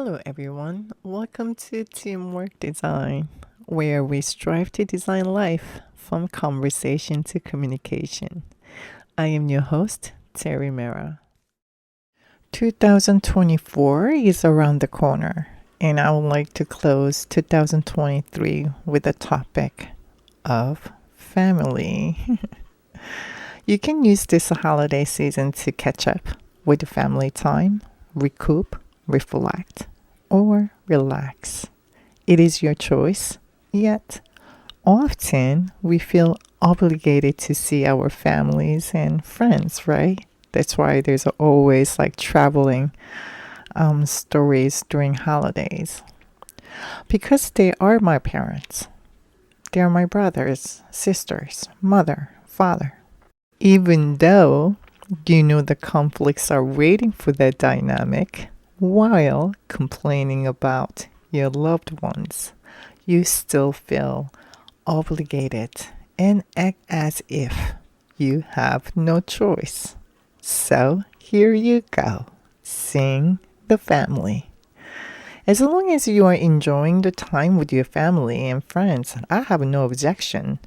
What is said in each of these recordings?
Hello, everyone. Welcome to Teamwork Design, where we strive to design life from conversation to communication. I am your host, Terry Mera. 2024 is around the corner, and I would like to close 2023 with a topic of family. You can use this holiday season to catch up with family time, recoup, reflect, or relax. It is your choice, yet often we feel obligated to see our families and friends, right? That's why there's always like traveling stories during holidays. Because they are my parents, they are my brothers, sisters, mother, father. Even though you know the conflicts are waiting for that dynamic, while complaining about your loved ones, you still feel obligated and act as if you have no choice. So here you go. Sing the family. As long as you are enjoying the time with your family and friends, I have no objection.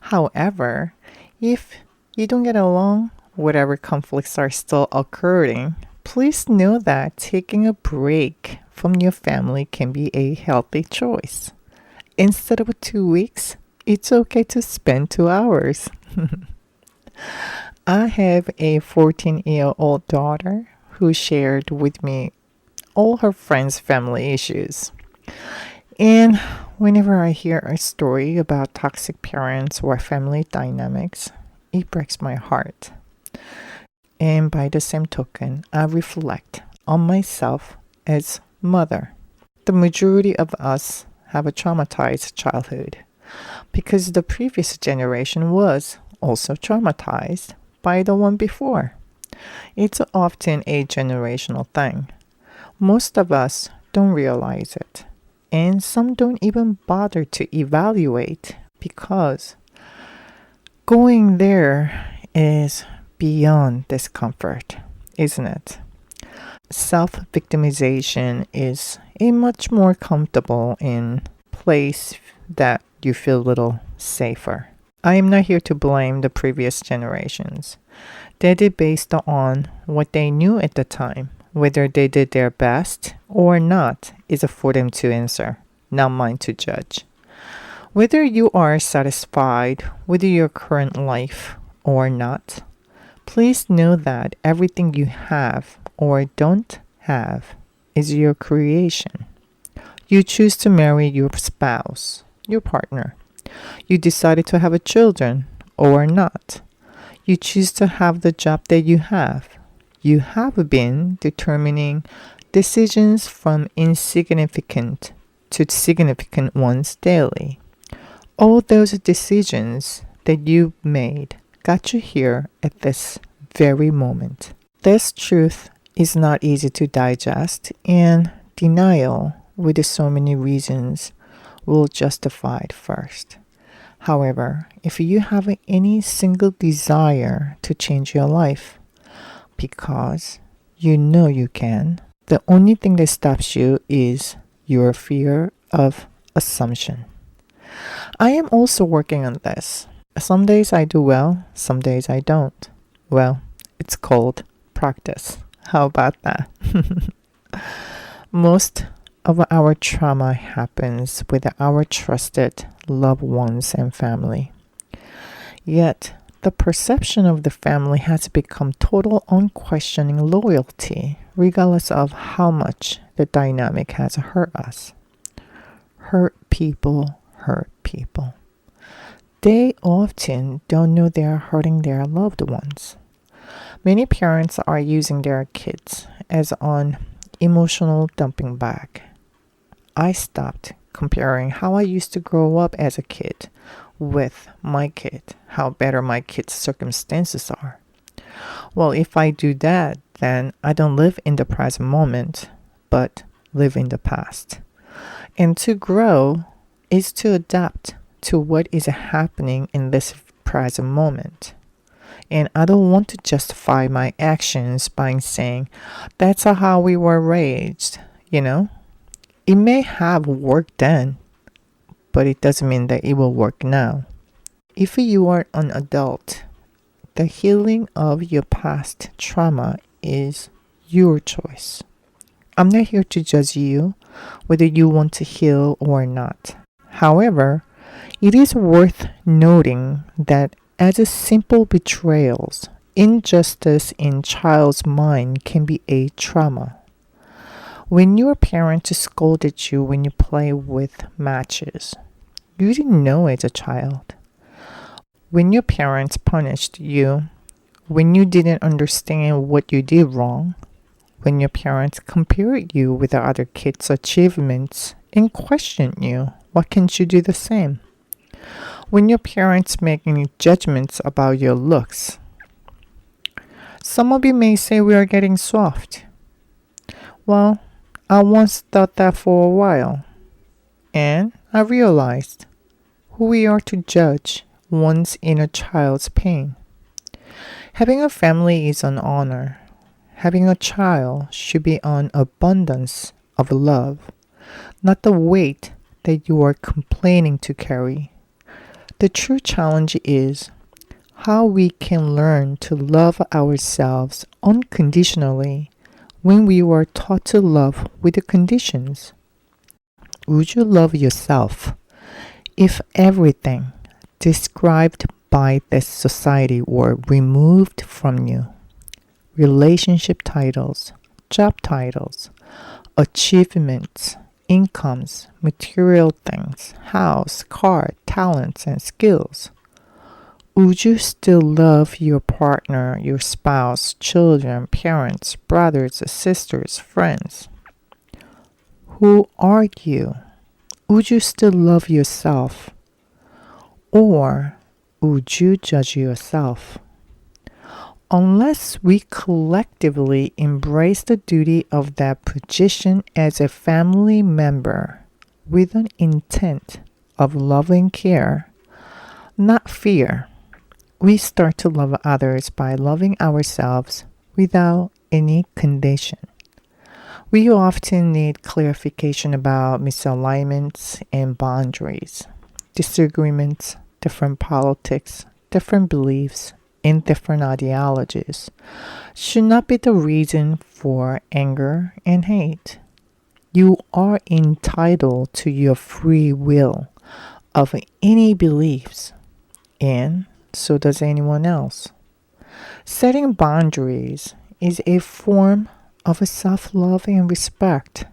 However, if you don't get along, whatever conflicts are still occurring, please know that taking a break from your family can be a healthy choice. Instead of 2 weeks, it's okay to spend 2 hours. I have a 14-year-old daughter who shared with me all her friends' family issues. And whenever I hear a story about toxic parents or family dynamics, it breaks my heart. And by the same token, I reflect on myself as mother. The majority of us have a traumatized childhood because the previous generation was also traumatized by the one before. It's often a generational thing. Most of us don't realize it, and some don't even bother to evaluate because going there is beyond discomfort, isn't it? Self victimization is a much more comfortable in place that you feel a little safer. I am not here to blame the previous generations. They did based on what they knew at the time. Whether they did their best or not is for them to answer, not mine to judge. Whether you are satisfied with your current life or not, please know that everything you have or don't have is your creation. You choose to marry your spouse, your partner. You decided to have a children or not. You choose to have the job that you have. You have been determining decisions from insignificant to significant ones daily. All those decisions that you made got you here at this very moment. This truth is not easy to digest, and denial, with so many reasons, will justify it first. However, if you have any single desire to change your life, because you know you can, the only thing that stops you is your fear of assumption. I am also working on this. Some days I do well, some days I don't. Well, it's called practice. How about that? Most of our trauma happens with our trusted loved ones and family. Yet, the perception of the family has become total unquestioning loyalty, regardless of how much the dynamic has hurt us. Hurt people hurt people. They often don't know they are hurting their loved ones. Many parents are using their kids as an emotional dumping bag. I stopped comparing how I used to grow up as a kid with my kid, how better my kid's circumstances are. Well, if I do that, then I don't live in the present moment, but live in the past. And to grow is to adapt to what is happening in this present moment. And I don't want to justify my actions by saying, that's how we were raised. You know, it may have worked then, but it doesn't mean that it will work now. If you are an adult, the healing of your past trauma is your choice. I'm not here to judge you whether you want to heal or not. However, it is worth noting that as a simple betrayals, injustice in child's mind can be a trauma. When your parent scolded you when you play with matches, you didn't know as a child. When your parents punished you, when you didn't understand what you did wrong, when your parents compared you with the other kids' achievements and questioned you, why can't you do the same? When your parents make any judgments about your looks, some of you may say we are getting soft. Well, I once thought that for a while, and I realized who we are to judge one's inner child's pain. Having a family is an honor. Having a child should be an abundance of love, not the weight that you are complaining to carry. The true challenge is how we can learn to love ourselves unconditionally when we were taught to love with the conditions. Would you love yourself if everything described by this society were removed from you? Relationship titles, job titles, achievements, incomes, material things, house, car, talents, and skills. Would you still love your partner, your spouse, children, parents, brothers, sisters, friends? Who are you? Would you still love yourself? Or would you judge yourself? Unless we collectively embrace the duty of that position as a family member with an intent of loving care, not fear, we start to love others by loving ourselves without any condition. We often need clarification about misalignments and boundaries, disagreements, different politics, different beliefs, and different ideologies should not be the reason for anger and hate. You are entitled to your free will of any beliefs, and so does anyone else. Setting boundaries is a form of self-love and respect.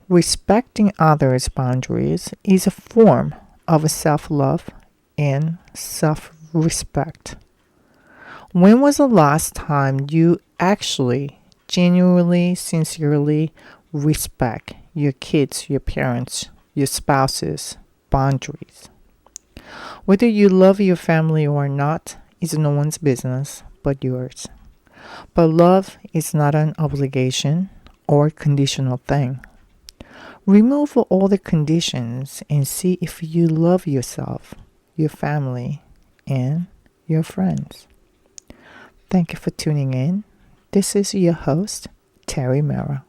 Respecting others' boundaries is a form of self-love and self-respect. When was the last time you actually, genuinely, sincerely respect your kids, your parents, your spouse's boundaries? Whether you love your family or not is no one's business but yours. But love is not an obligation or conditional thing. Remove all the conditions and see if you love yourself, your family, and your friends. Thank you for tuning in. This is your host, Terry Mara.